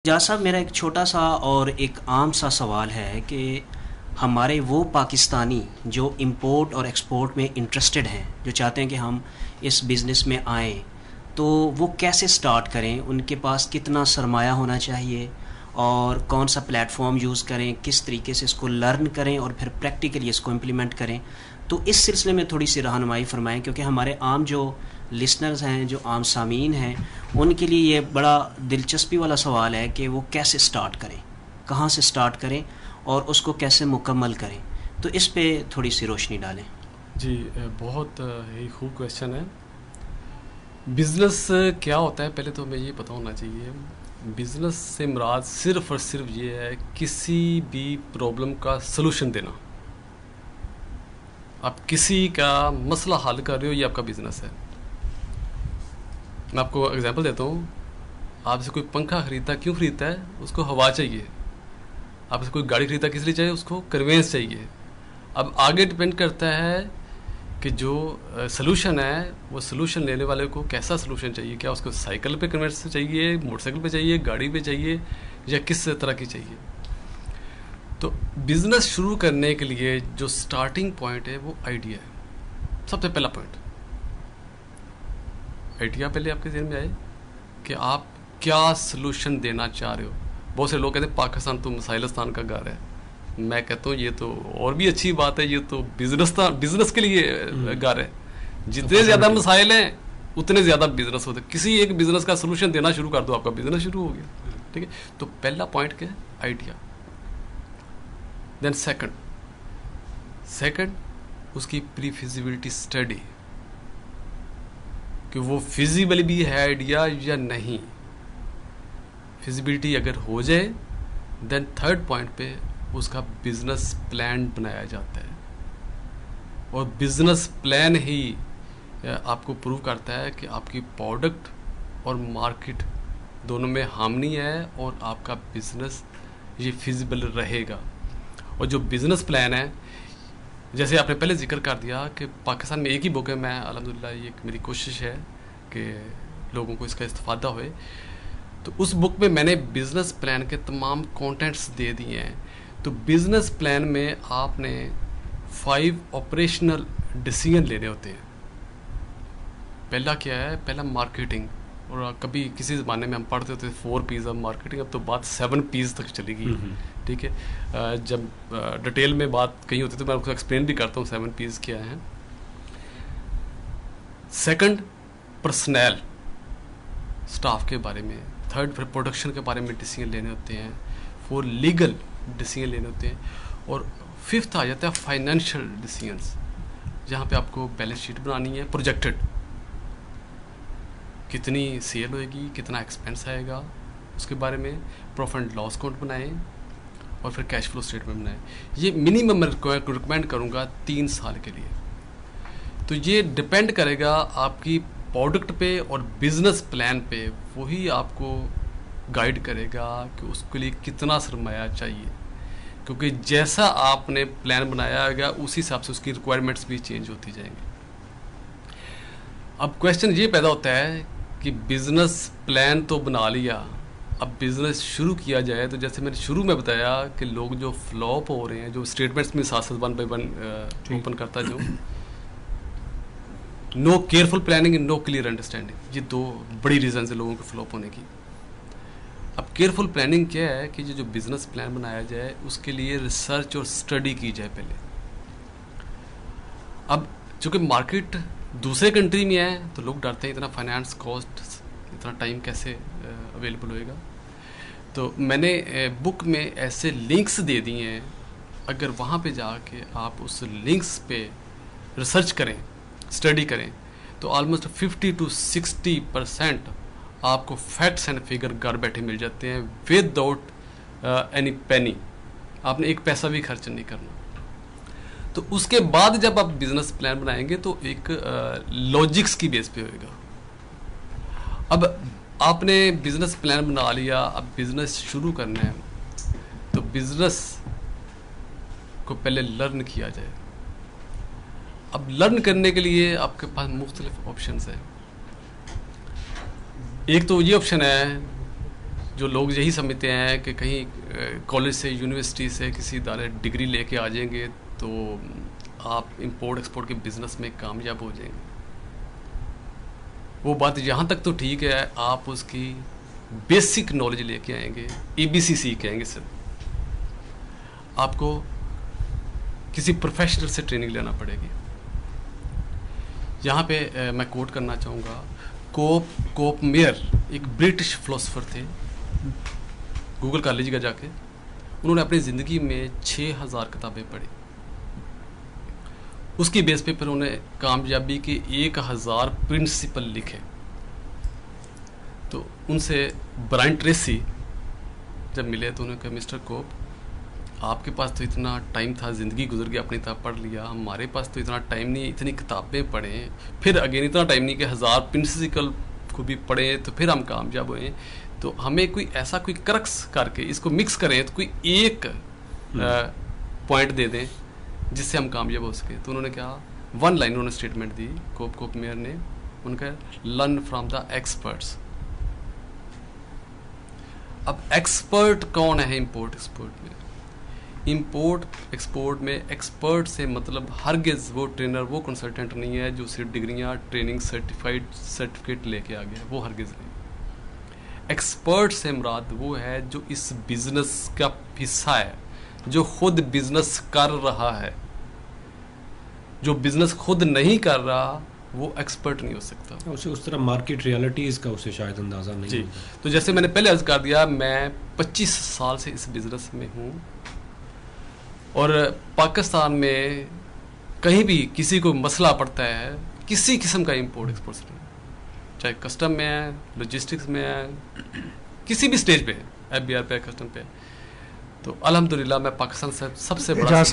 जा साहब, मेरा एक छोटा सा और एक आम सा सवाल है कि हमारे वो पाकिस्तानी जो इंपोर्ट और एक्सपोर्ट में इंटरेस्टेड हैं, जो चाहते हैं कि हम इस बिज़नेस में आएँ, तो वो कैसे स्टार्ट करें? उनके पास कितना सरमाया होना चाहिए और कौन सा प्लेटफॉर्म यूज़ करें, किस तरीके से इसको लर्न करें और फिर प्रैक्टिकली इसको इम्प्लीमेंट करें? तो इस सिलसिले में थोड़ी सी रहनुमाई फरमाएं, क्योंकि हमारे आम जो लिसनर्स हैं, जो आम सामीन हैं, उनके लिए ये बड़ा दिलचस्पी वाला सवाल है कि वो कैसे स्टार्ट करें, कहाँ से स्टार्ट करें और उसको कैसे मुकम्मल करें। तो इस पे थोड़ी सी रोशनी डालें। जी, बहुत ही खूब क्वेश्चन है। बिज़नेस क्या होता है, पहले तो हमें ये पता होना चाहिए। बिज़नेस से मुराद सिर्फ़ और सिर्फ ये है किसी भी प्रॉब्लम का सलूशन देना। आप किसी का मसला हल कर रहे हो, ये आपका बिज़नेस है। मैं आपको एग्जांपल देता हूँ। आपसे कोई पंखा ख़रीदता, क्यों ख़रीदता है? उसको हवा चाहिए। आपसे कोई गाड़ी ख़रीदता, किस लिए चाहिए? उसको कन्वेंस चाहिए। अब आगे डिपेंड करता है कि जो सलूशन है, वो सलूशन लेने वाले को कैसा सलूशन चाहिए। क्या उसको साइकिल पे कन्वेंस चाहिए, मोटरसाइकिल पे चाहिए, गाड़ी पे चाहिए, या किस तरह की चाहिए। तो बिज़नेस शुरू करने के लिए जो स्टार्टिंग पॉइंट है वो आइडिया है। सबसे पहला पॉइंट आइडिया पहले आपके ज़हन में आए कि आप क्या सलूशन देना चाह रहे हो। बहुत से लोग कहते हैं पाकिस्तान तो मसाइलिस्तान का घर है। मैं कहता हूँ ये तो और भी अच्छी बात है, ये तो बिजनेस के लिए घर है। जितने ज़्यादा मसाइल हैं उतने ज़्यादा बिजनेस होते हैं। किसी एक बिजनेस का सलूशन देना शुरू कर दो, आपका बिजनेस शुरू हो गया। ठीक है, तो पहला पॉइंट क्या है? आइडिया। देन सेकंड उसकी प्री फिजिबिलिटी स्टडी, कि वो फिजिबल भी है आइडिया या नहीं। फिजिबिलिटी अगर हो जाए, देन थर्ड पॉइंट पे उसका बिजनेस प्लान बनाया जाता है। और बिजनेस प्लान ही आपको प्रूव करता है कि आपकी प्रोडक्ट और मार्केट दोनों में हार्मनी है और आपका बिजनेस ये फिजिबल रहेगा। और जो बिजनेस प्लान है, जैसे आपने पहले जिक्र कर दिया कि पाकिस्तान में एक ही बुक है। मैं अल्हम्दुलिल्लाह, ये मेरी कोशिश है कि लोगों को इसका इस्तेफादा होए। तो उस बुक में मैंने बिजनेस प्लान के तमाम कंटेंट्स दे दिए हैं। तो बिजनेस प्लान में आपने 5 ऑपरेशनल डिसीजन लेने होते हैं। पहला क्या है? पहला मार्केटिंग। और कभी किसी ज़माने में हम पढ़ते होते 4 P's ऑफ मार्केटिंग, अब तो बात 7 P's तक चली गई। ठीक है, जब डिटेल में बात कहीं होती है तो मैं आपको एक्सप्लेन भी करता हूँ 7 P's क्या हैं। सेकंड, पर्सनल स्टाफ के बारे में। थर्ड, फिर प्रोडक्शन के बारे में डिसीजन लेने होते हैं। 4, लीगल डिसीजन लेने होते हैं। और 5th आ जाता है फाइनेंशियल डिसीजंस, जहाँ पे आपको बैलेंस शीट बनानी है, प्रोजेक्टेड कितनी सेल होएगी, कितना एक्सपेंस आएगा, उसके बारे में प्रॉफिट एंड लॉस अकाउंट बनाएं और फिर कैश फ्लो स्टेटमेंट बनाएं। ये मिनिमम मैं रिकमेंड करूँगा 3 साल के लिए। तो ये डिपेंड करेगा आपकी प्रोडक्ट पे और बिजनेस प्लान पे। वही आपको गाइड करेगा कि उसके लिए कितना सरमाया चाहिए, क्योंकि जैसा आपने प्लान बनाया होगा उसी हिसाब से उसकी रिक्वायरमेंट्स भी चेंज होती जाएंगी। अब क्वेश्चन ये पैदा होता है कि बिजनेस प्लान तो बना लिया, अब बिजनेस शुरू किया जाए। तो जैसे मैंने शुरू में बताया कि लोग जो फ्लॉप हो रहे हैं, जो स्टेटमेंट्स में साथ 1 by 1 ओपन करता, जो no careful planning and no clear understanding, ये 2 बड़ी रीजन है लोगों के फ्लॉप होने की। अब केयरफुल प्लानिंग क्या है कि जो बिजनेस प्लान बनाया जाए उसके लिए रिसर्च और स्टडी की जाए पहले। अब चूँकि मार्केट दूसरे कंट्री में है तो लोग डरते हैं इतना फाइनेंस कॉस्ट, इतना टाइम कैसे अवेलेबल होएगा। तो मैंने बुक में ऐसे लिंक्स दे दिए हैं, अगर वहाँ पे जाके आप उस लिंक्स पे रिसर्च करें, स्टडी करें, तो ऑलमोस्ट 50 to 60% आपको फैक्ट्स एंड फिगर घर बैठे मिल जाते हैं विदाउट एनी पेनी। आपने एक पैसा भी खर्च नहीं करना। तो उसके बाद जब आप बिजनेस प्लान बनाएंगे तो एक लॉजिक्स की बेस पे होएगा। अब आपने बिजनेस प्लान बना लिया, अब बिजनेस शुरू करना है, तो बिजनेस को पहले लर्न किया जाए। अब लर्न करने के लिए आपके पास मुख्तलिफ ऑप्शंस हैं। एक तो ये ऑप्शन है जो लोग यही समझते हैं कि कहीं कॉलेज से, यूनिवर्सिटी से किसी इदारे डिग्री लेके आ जाएंगे तो आप इंपोर्ट एक्सपोर्ट के बिज़नेस में कामयाब हो जाएंगे। वो बात यहाँ तक तो ठीक है, आप उसकी बेसिक नॉलेज लेके आएंगे, ABC सीख के आएंगे सर। आपको किसी प्रोफेशनल से ट्रेनिंग लेना पड़ेगी। यहाँ पे मैं कोट करना चाहूँगा, कोप मेयर एक ब्रिटिश फिलोसोफर थे, गूगल कर लीजिएगा जाके। उन्होंने अपनी ज़िंदगी में 6000 किताबें पढ़ी। उसकी बेस पे फिर उन्हें कामयाबी के 1000 प्रिंसिपल लिखे। तो उनसे ब्रायन ट्रेसी जब मिले तो उन्होंने कहा, मिस्टर कोप, आपके पास तो इतना टाइम था, ज़िंदगी गुजर गई, अपनी तरह पढ़ लिया, हमारे पास तो इतना टाइम नहीं, इतनी किताबें पढ़ें, फिर अगेन इतना टाइम नहीं कि 1000 प्रिंसिपल को भी पढ़ें तो फिर हम कामयाब हुए। तो हमें कोई ऐसा कोई क्रक्स करके इसको मिक्स करें, तो कोई एक पॉइंट दे दें जिससे हम कामयाब हो सके। तो उन्होंने कहा, 1 लाइन उन्होंने स्टेटमेंट दी कोप मेयर ने, उनका लर्न फ्रॉम द एक्सपर्ट्स। अब एक्सपर्ट कौन है इंपोर्ट एक्सपोर्ट में? इंपोर्ट एक्सपोर्ट में एक्सपर्ट से मतलब हरगिज़ वो ट्रेनर, वो कंसल्टेंट नहीं है जो सिर्फ डिग्रियां, ट्रेनिंग, सर्टिफिकेट लेके आ गया, वो हरगिज़ नहीं। एक्सपर्ट से मुराद वो है जो इस बिजनेस का हिस्सा है, जो खुद बिजनेस कर रहा है। जो बिजनेस खुद नहीं कर रहा वो एक्सपर्ट नहीं हो सकता। उसे उस तरह मार्केट रियलिटीज़ का उसे शायद अंदाज़ा नहीं जी। होता। तो जैसे मैंने पहले अर्ज कर दिया, मैं 25 साल से इस बिजनेस में हूँ और पाकिस्तान में कहीं भी किसी को मसला पड़ता है किसी किस्म का इंपोर्ट एक्सपोर्ट से, चाहे कस्टम में है, लॉजिस्टिक्स में है, किसी भी स्टेज पे है, FBR पे, कस्टम पे, तो अल्हम्दुलिल्लाह मैं पाकिस्तान से सबसे बड़ा